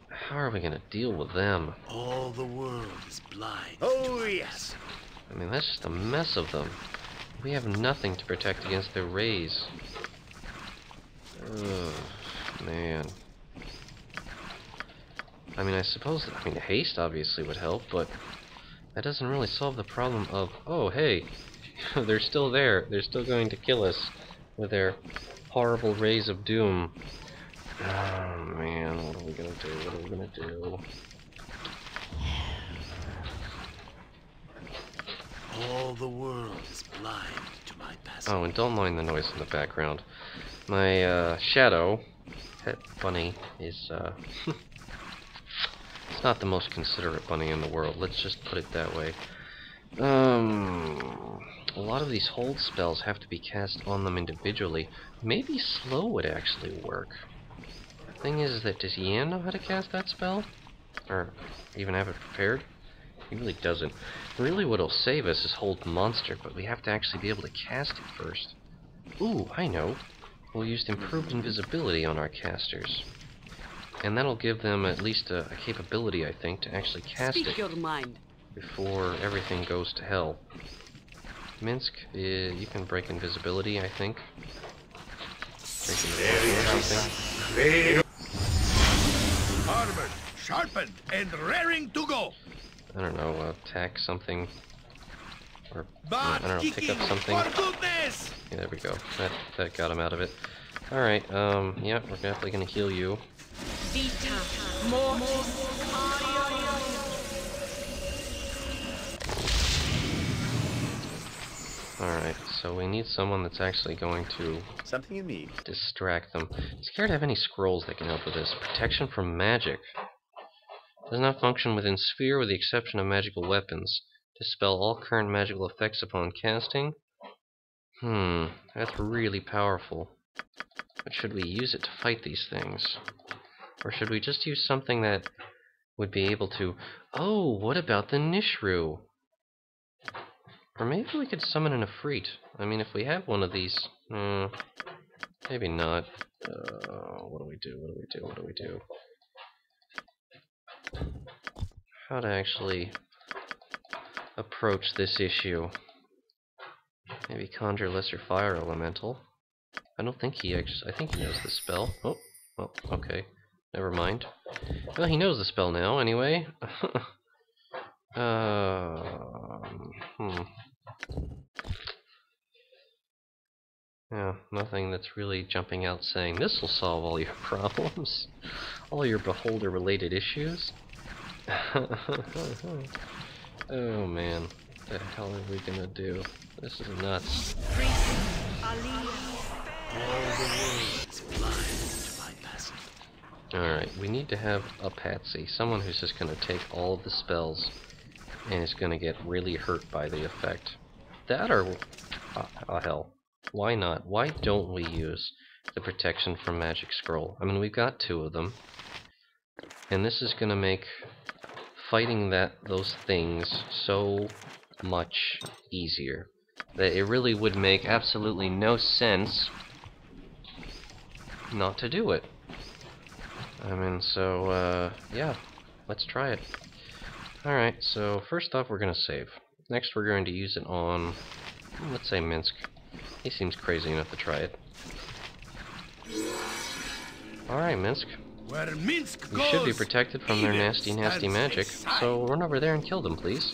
How are we gonna deal with them? All the world is blind. Oh, yes. I mean, that's just a mess of them. We have nothing to protect against their rays. Ugh, man. I mean, I suppose, haste obviously would help, but that doesn't really solve the problem of, oh, hey, they're still there. They're still going to kill us with their horrible rays of doom. Oh, man, what are we gonna do? What are we gonna do? All the world is blind to my passing. Oh, and don't mind the noise in the background. My, shadow, pet bunny, is, it's not the most considerate bunny in the world, let's just put it that way. A lot of these hold spells have to be cast on them individually. Maybe slow would actually work. The thing is that, does Yan know how to cast that spell? Or even have it prepared? He really doesn't. Really what'll save us is hold monster, but we have to actually be able to cast it first. Ooh, I know. We'll use improved invisibility on our casters. And that'll give them at least a capability, I think, to actually cast Speak it your mind. before everything goes to hell. Minsc, you can break invisibility, I think. Break invisibility or something. Armored, sharpened, and raring to go. I don't know, attack something. Or, I don't know, pick up something. For goodness! Yeah, there we go. That got him out of it. Alright, yeah, we're definitely gonna heal you. Vita. Mortis. Alright, so we need someone that's actually going to Something you need. distract them. Does Kered have any scrolls that can help with this? Protection from magic. Does not function within sphere with the exception of magical weapons. Dispel all current magical effects upon casting. That's really powerful. But should we use it to fight these things? Or should we just use something that would be able to... Oh, what about the Nishru? Or maybe we could summon an Ifrit. I mean, if we have one of these... maybe not. What do we do? What do we do? What do we do? How to actually approach this issue. Maybe conjure lesser fire elemental. I don't think he actually... I think he knows the spell. Oh, okay. Never mind. Well, he knows the spell now, anyway. Yeah, nothing that's really jumping out saying, this will solve all your problems. All your beholder-related issues. Oh, man. What the hell are we gonna do? This is nuts. Alright, we need to have a patsy. Someone who's just gonna take all of the spells and is gonna get really hurt by the effect. That or... hell. Why not? Why don't we use the protection from magic scroll? I mean, we've got 2 of them. And this is gonna make fighting those things so much easier that it really would make absolutely no sense not to do it. I mean, so, yeah, let's try it. Alright, so first off we're gonna save. Next we're going to use it on, let's say Minsc. He seems crazy enough to try it. Alright, Minsc. Where Minsc You should be protected from their nasty magic, so run over there and kill them, please.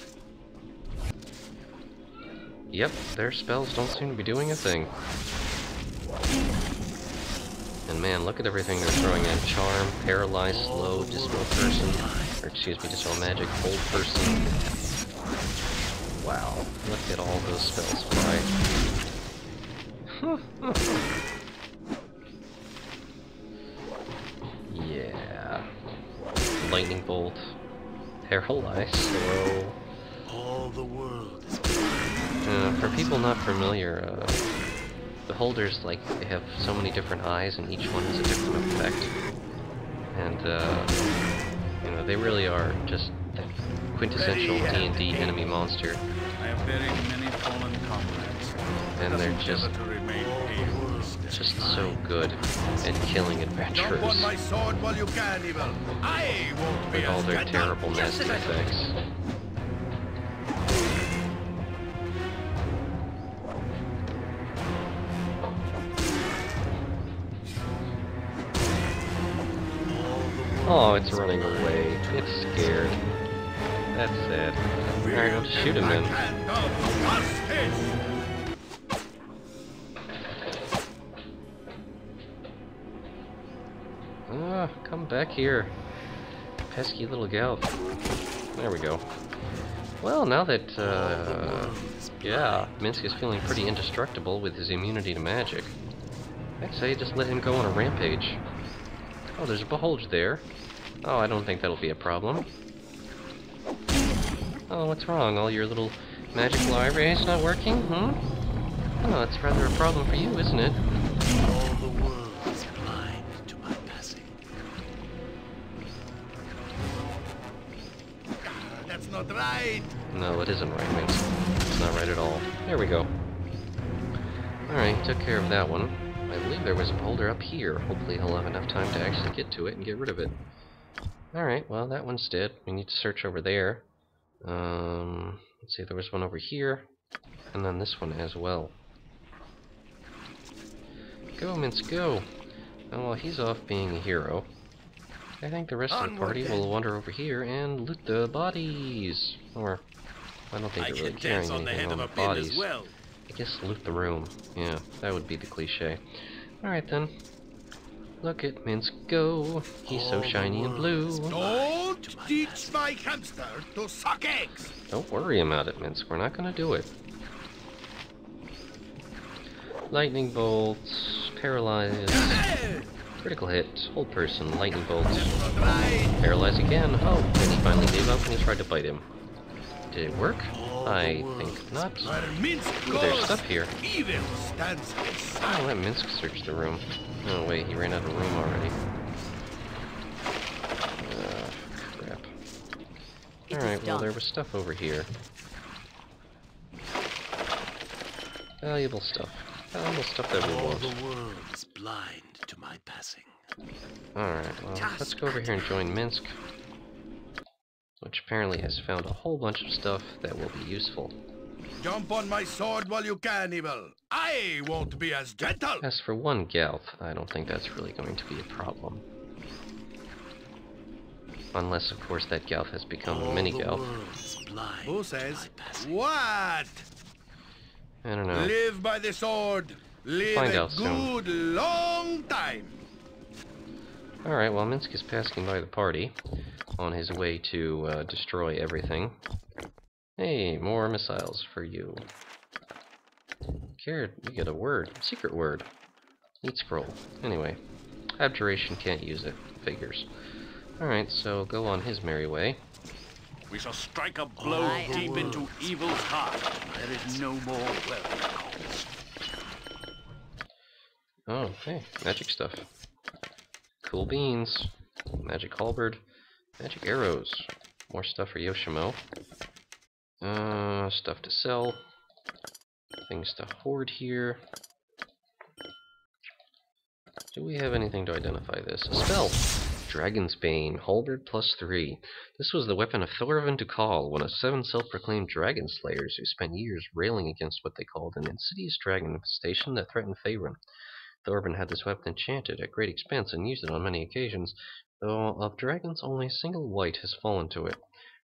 Yep, their spells don't seem to be doing a thing. And man, look at everything they're throwing in. Charm, Paralyze, Slow, Dispel Person, or excuse me, Dispel Magic, Hold Person. Wow, look at all those spells fly. Yeah. Lightning Bolt, Paralyze, Slow. All the world is For people not familiar, beholders, like, they have so many different eyes and each one has a different effect. And, you know, they really are just the quintessential D&D enemy monster. I have buried many fallen comrades. And they're just just so good at killing Jump on adventurers my sword while you can, evil. I won't be with all as their gentle. terrible nasty effects. Oh, it's running away. It's scared. That's sad. Alright, I'll just shoot him then. Hand of justice. Come back here. Pesky little gal. There we go. Well, now that, yeah, Minsc is feeling pretty indestructible with his immunity to magic, I'd say just let him go on a rampage. Oh, there's a Beholge there. Oh, I don't think that'll be a problem. Oh, what's wrong? All your little magic libraries not working? Oh, that's rather a problem for you, isn't it? All the world is blind to my passing. That's not right. No, it isn't right, Minsc. It's not right at all. There we go. Alright, took care of that one. I believe there was a boulder up here. Hopefully he'll have enough time to actually get to it and get rid of it. Alright, well that one's dead. We need to search over there. Let's see, there was one over here. And then this one as well. Go, Minsc, go! And while he's off being a hero, I think the rest of the party will wander over here and loot the bodies. Or, I don't think they're really carrying anything on the bodies. Well. I guess loot the room. Yeah, that would be the cliche. Alright then. Look at Minsc go. He's so shiny and blue. Don't teach my hamster to suck eggs. Don't worry about it, Minsc. We're not gonna do it. Lightning bolts. Paralyze. Critical hit. Hold person. Lightning bolts. That's not right. Paralyze again. Oh, and he finally gave up and he tried to bite him. Did it work? I think not. Where Minsc Ooh, there's goes, stuff here. evil stands aside. Oh, let Minsc search the room. Oh wait, he ran out of room already. Crap. Alright, well there was stuff over here. Valuable stuff. Valuable stuff that we All want. the world is blind to my passing. Alright, well let's go over here and join Minsc, which apparently has found a whole bunch of stuff that will be useful. Jump on my sword while you can, evil. I won't be as gentle. As for one Galf, I don't think that's really going to be a problem. Unless, of course, that Galf has become a mini Galf. Who says what? I don't know. Live by the sword. Live Find a out soon. good long time. Alright, well, Minsc is passing by the party on his way to destroy everything. Hey, more missiles for you. Kered, you get a word. Secret word. Neat scroll. Anyway, Abjuration can't use it. Figures. Alright, so go on his merry way. We shall strike a blow deep into evil's heart. There is no more welcome. Oh, hey, magic stuff. Cool beans. Magic halberd. Magic arrows. More stuff for Yoshimo. Stuff to sell. Things to hoard here. Do we have anything to identify this? A spell! Dragon's Bane, halberd +3. This was the weapon of Thorvin Dukal, one of 7 self-proclaimed dragon slayers who spent years railing against what they called an insidious dragon infestation that threatened Faerun. Thorvin had this weapon enchanted at great expense and used it on many occasions, though of dragons only a single wight has fallen to it.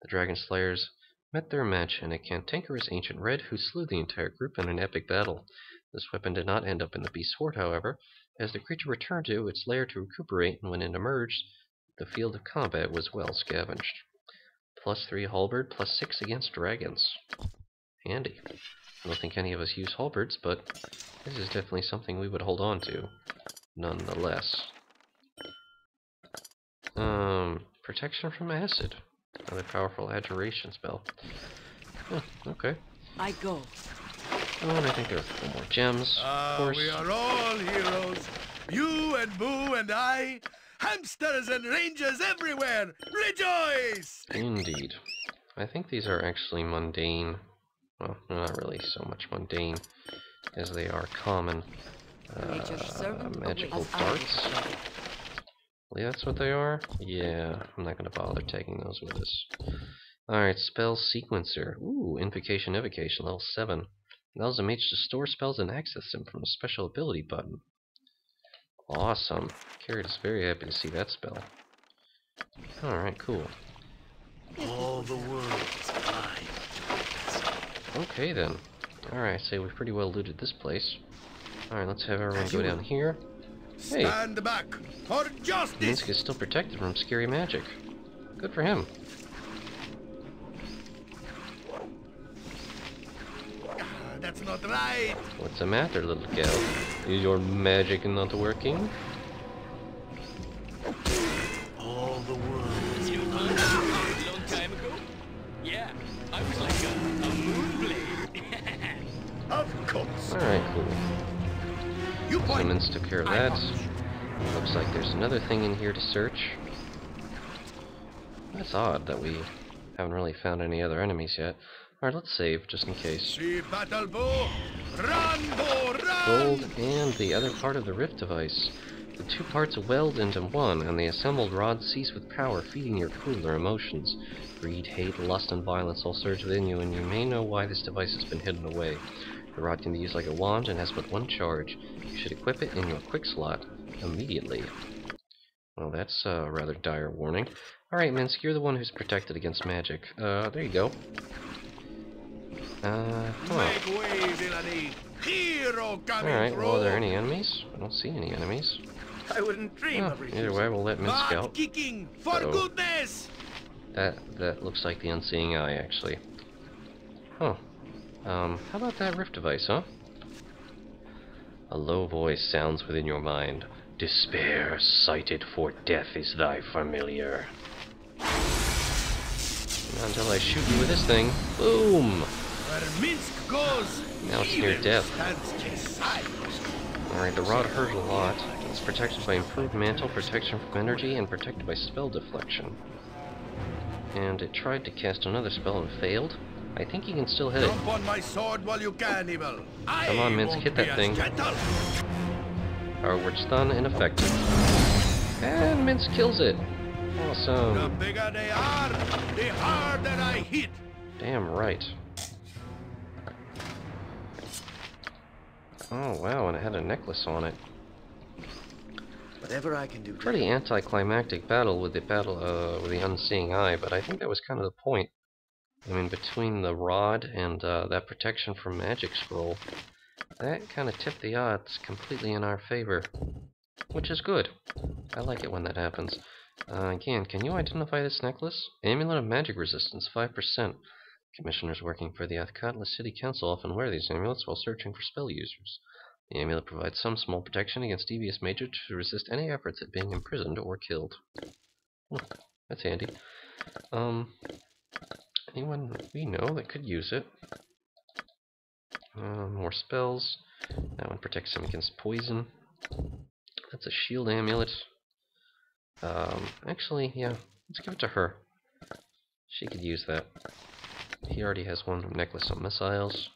The dragon slayers met their match in a cantankerous ancient red who slew the entire group in an epic battle. This weapon did not end up in the beast's hoard, however, as the creature returned to its lair to recuperate, and when it emerged, the field of combat was well scavenged. +3 halberd, +6 against dragons. Handy. I don't think any of us use halberds, but this is definitely something we would hold on to, nonetheless. Protection from acid. Another powerful adjuration spell. Oh, okay. I go. Oh, and I think there are 4 more gems, of course. We are all heroes. You and Boo and I. Hamsters and rangers everywhere. Rejoice! Indeed. I think these are actually mundane. Well, not really so much mundane as they are common. Magical darts. Well, that's what they are? Yeah, I'm not going to bother taking those with us. Alright, spell sequencer. Ooh, invocation, evocation, level 7. Allows the mage to store spells and access them from a special ability button. Awesome. Kered is very happy to see that spell. Alright, cool. All the world is mine. Okay then. Alright, say we've pretty well looted this place. Alright, let's have everyone go down here. Hey! Stand back for justice! Minsc is still protected from scary magic. Good for him. That's not right! What's the matter, little gal? Is your magic not working? All the world is You mine. found a long time ago? Yeah, I was like a moonblade. Of course! Alright, cool. You So point! Minsc took care of that. Looks like there's another thing in here to search. That's odd that we haven't really found any other enemies yet. Alright, let's save, just in case. See battle bow! Run, bow, run! Gold and the other part of the rift device. The two parts weld into one, and the assembled rod sees with power, feeding your cooler emotions. Greed, hate, lust, and violence all surge within you, and you may know why this device has been hidden away. The rod can be used like a wand and has but one charge. You should equip it in your quick slot immediately. Well, that's a rather dire warning. Alright, Minsc, you're the one who's protected against magic. There you go. Make way, villainy! Hero coming Alright, through! well, are there any enemies? I don't see any enemies. I wouldn't dream of Either way, we'll let Minsc Butt out. kicking! For Uh-oh. goodness! That looks like the Unseeing Eye, actually. Huh. How about that rift device, huh? A low voice sounds within your mind. Despair, sighted for death is thy familiar. Not until I shoot you with this thing. Boom! Where Minsc goes, Now it's near death. stands beside. Alright, the rod hurt a lot. It's protected by improved mantle, protection from energy, and protected by spell deflection. And it tried to cast another spell and failed. I think you can still hit it. Jump on my sword while you can, evil. Come on, Minsc, hit that thing. Our word stun ineffective. And Minsc kills it. The Awesome. bigger they are, the harder I hit. Damn right. Oh wow, and it had a necklace on it. Whatever I can do. Pretty anticlimactic battle with the Unseeing Eye, but I think that was kind of the point. I mean, between the rod and that protection from magic scroll, that kind of tipped the odds completely in our favor, which is good. I like it when that happens. Again, can you identify this necklace? Amulet of Magic Resistance, 5%. Commissioners working for the Athkatla City Council often wear these amulets while searching for spell users. The amulet provides some small protection against devious mages to resist any efforts at being imprisoned or killed. That's handy. Anyone we know that could use it? More spells. That one protects him against poison. That's a shield amulet. Actually, yeah, let's give it to her. She could use that. He already has one necklace of missiles.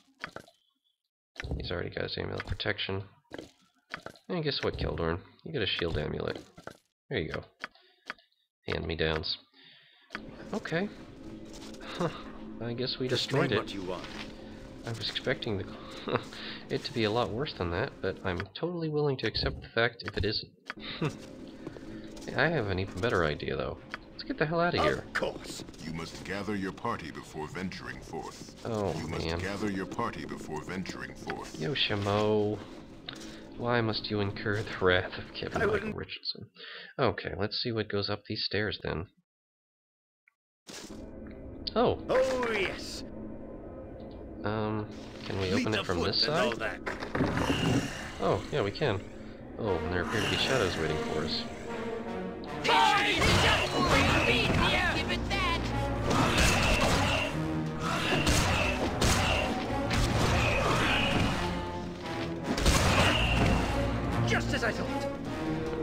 He's already got his amulet protection. And guess what, Keldorn? You get a shield amulet. There you go. Hand-me-downs. Okay. Huh. I guess we destroyed it. What you want. I was expecting it to be a lot worse than that, but I'm totally willing to accept the fact if it isn't. I have an even better idea, though. Let's get the hell out of here. Of course. You must gather your party before venturing forth. Oh, You must man. gather your party before venturing forth. Yoshimo. Why must you incur the wrath of Kevin Michael wouldn't- Richardson? Okay, let's see what goes up these stairs, then. Oh, Oh yes. can we open it from this side? Oh, yeah, we can. Oh, and there appear to be shadows waiting for us. Give it that! Just as I thought.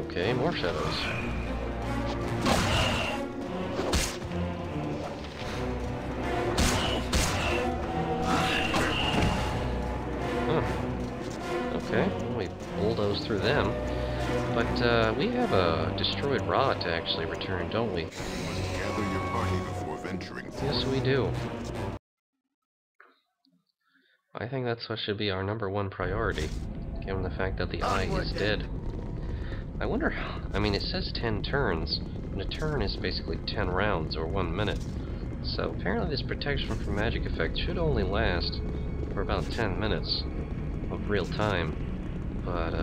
Okay, more shadows. Huh. Okay, well, we bulldoze through them. But we have a destroyed rod to actually return, don't we? Gather your party before venturing forth. Yes, we do. I think that's what should be our #1 priority, given the fact that the eye is dead. I wonder how... I mean, it says 10 turns, and a turn is basically 10 rounds, or 1 minute. So apparently this protection from magic effect should only last for about 10 minutes of real time. But,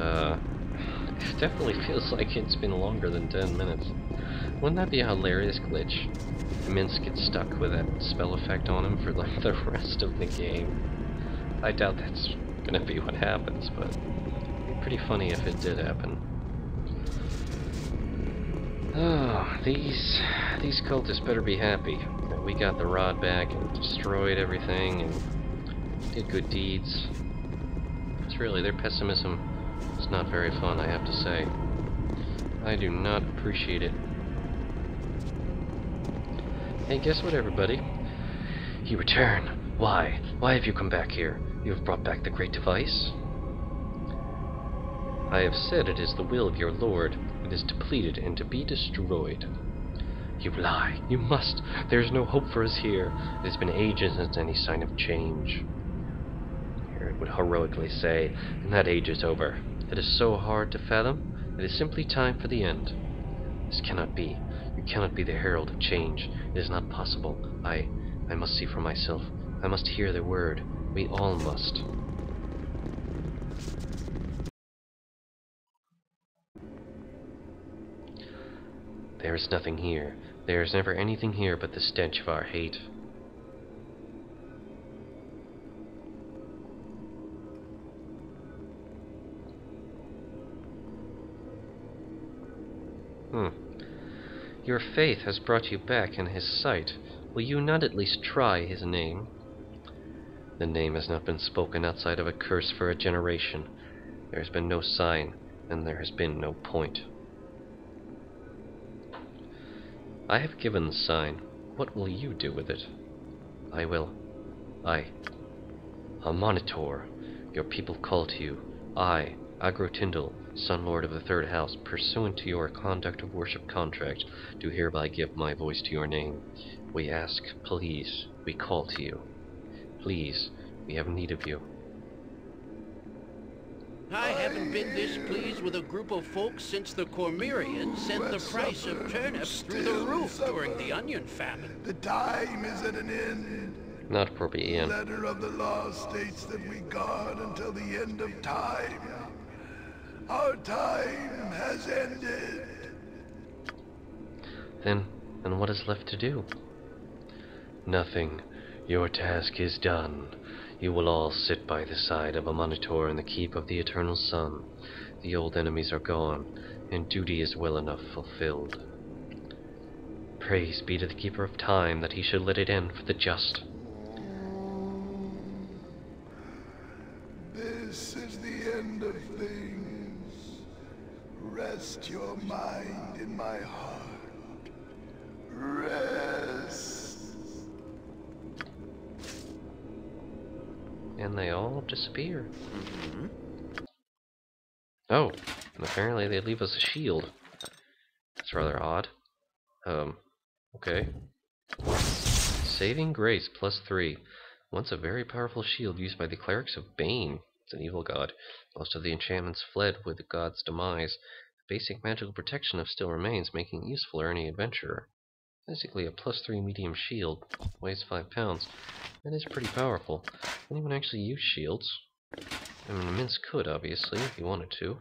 it definitely feels like it's been longer than 10 minutes. Wouldn't that be a hilarious glitch? Minsc gets stuck with that spell effect on him for like the rest of the game. I doubt that's gonna be what happens, but it'd be pretty funny if it did happen. Oh, these cultists better be happy that we got the rod back and destroyed everything and did good deeds. It's really, their pessimism is not very fun, I have to say. I do not appreciate it. Hey, guess what, everybody? You return. Why? Why have you come back here? You have brought back the great device? I have said it is the will of your lord. It is depleted and to be destroyed. You lie. You must. There is no hope for us here. It has been ages since any sign of change. Kered would heroically say, and that age is over. It is so hard to fathom. It is simply time for the end. This cannot be. You cannot be the herald of change. It is not possible. I must see for myself. I must hear the word. We all must. There is nothing here. There is never anything here but the stench of our hate. Your faith has brought you back in his sight. Will you not at least try his name? The name has not been spoken outside of a curse for a generation. There has been no sign, and there has been no point. I have given the sign. What will you do with it? A monitor. Your people call to you. I, Agrotindal, Sun Lord of the Third House, pursuant to your conduct of worship contract, do hereby give my voice to your name. We ask, please, we call to you. Please, we have need of you. I haven't been this pleased with a group of folks since the Cormyreans sent the price of turnips through the roof during the onion famine. The time is at an end. Not appropriate, Ian. The letter of the law states that we guard until the end of time. Our time has ended. Then what is left to do? Nothing. Your task is done. You will all sit by the side of a monitor in the keep of the eternal sun. The old enemies are gone, and duty is well enough fulfilled. Praise be to the Keeper of Time that he should let it end for the just. This is the end of things. Rest your mind in my heart. Rest. And they all disappear. Oh, and apparently they leave us a shield. That's rather odd. Okay. Saving Grace +3. Once a very powerful shield used by the clerics of Bane. It's an evil god. Most of the enchantments fled with the god's demise. The basic magical protection of still remains, making it useful for any adventurer. Basically a +3 medium shield. Weighs 5 pounds. That is pretty powerful. Anyone actually use shields? I mean, Minsc could, obviously, if he wanted to.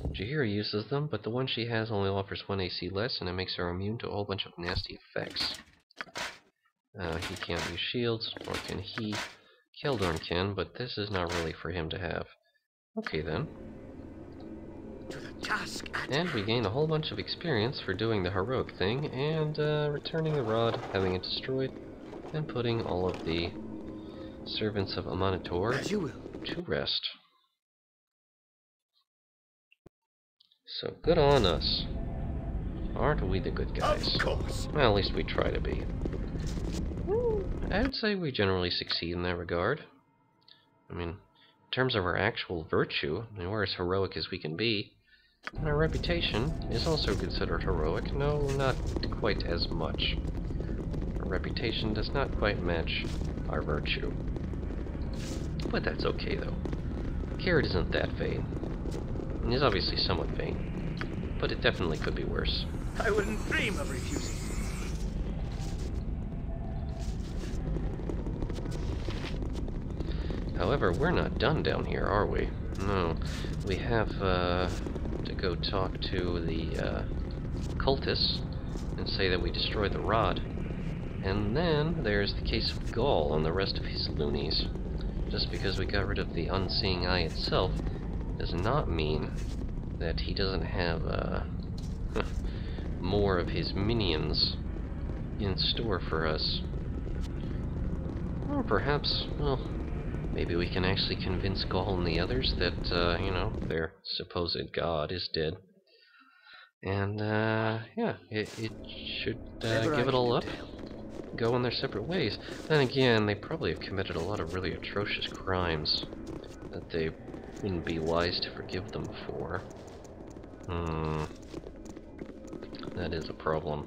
Jaheira uses them, but the one she has only offers 1 AC less, and it makes her immune to a whole bunch of nasty effects. He can't use shields, nor can he. Keldorn can, but this is not really for him to have. Okay then. And we gain a whole bunch of experience for doing the heroic thing, and returning the rod, having it destroyed, and putting all of the servants of Amonitor to rest. So good on us. Aren't we the good guys? Of course. Well, at least we try to be. I would say we generally succeed in that regard. I mean, terms of our actual virtue, I mean, we're as heroic as we can be. And our reputation is also considered heroic. No, not quite as much. Our reputation does not quite match our virtue. But that's okay, though. Kered isn't that vain. And he's obviously somewhat vain. But it definitely could be worse. I wouldn't dream of refusing. However, we're not done down here, are we? No. We have to go talk to the cultists and say that we destroyed the rod. And then there's the case of Gaul and the rest of his loonies. Just because we got rid of the unseeing eye itself does not mean that he doesn't have more of his minions in store for us. Or perhaps, well, maybe we can actually convince Gaul and the others that, you know, their supposed god is dead. And, yeah, it should give it all up, go in their separate ways. Then again, they probably have committed a lot of really atrocious crimes that they wouldn't be wise to forgive them for. That is a problem.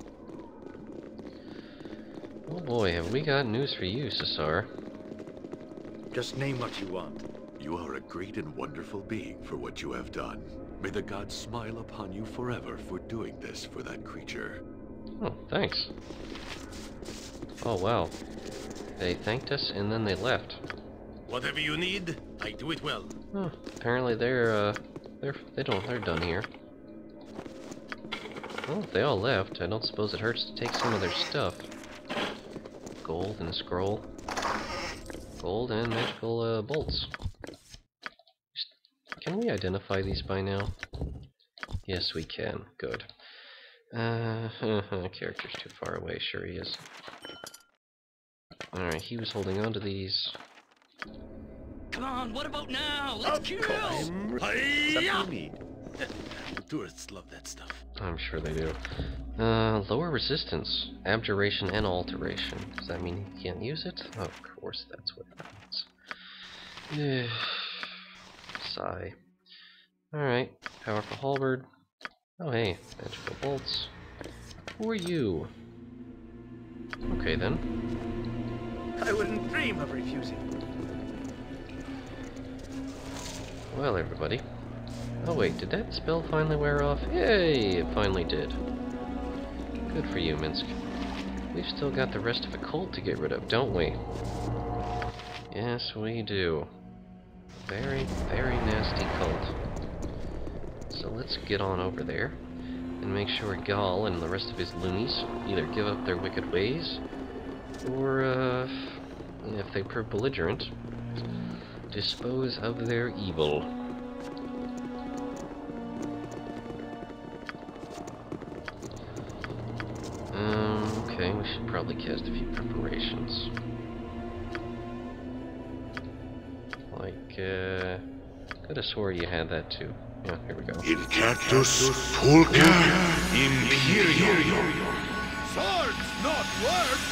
Oh boy, have we got news for you, Cesar. Just name what you want. You are a great and wonderful being for what you have done. May the gods smile upon you forever for doing this for that creature. Oh, thanks. Oh wow. They thanked us and then they left. Whatever you need, I do it well. Oh, apparently they're done here. Well, if they all left, I don't suppose it hurts to take some of their stuff. Gold and a scroll. Gold and magical bolts. Can we identify these by now? Yes, we can. Good. Character's too far away. Sure he is. Alright, he was holding on to these. Come on, what about now? Let's kill! Something you need. Tourists love that stuff. I'm sure they do. Lower resistance, abjuration, and alteration. Does that mean he can't use it? Oh, of course, that's what that means. Sigh. Alright, powerful halberd. Oh hey, magical bolts. Who are you? Okay then. I wouldn't dream of refusing. Well, everybody. Oh wait, did that spell finally wear off? Yay, it finally did. Good for you, Minsc. We've still got the rest of the cult to get rid of, don't we? Yes, we do. Very, very nasty cult. So let's get on over there and make sure Gaul and the rest of his loonies either give up their wicked ways or, if they prove belligerent, dispose of their evil. Okay, we should probably cast a few preparations. Like, could have swore you had that too. Yeah, here we go. In cactus pulca imperium. Swords, not words!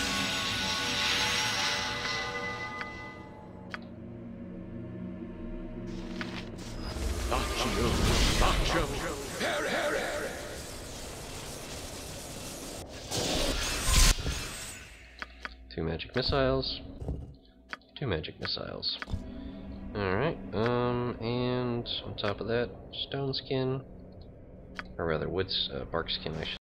Two magic missiles. Two magic missiles. Alright, and on top of that, stone skin. Or rather, bark skin, I should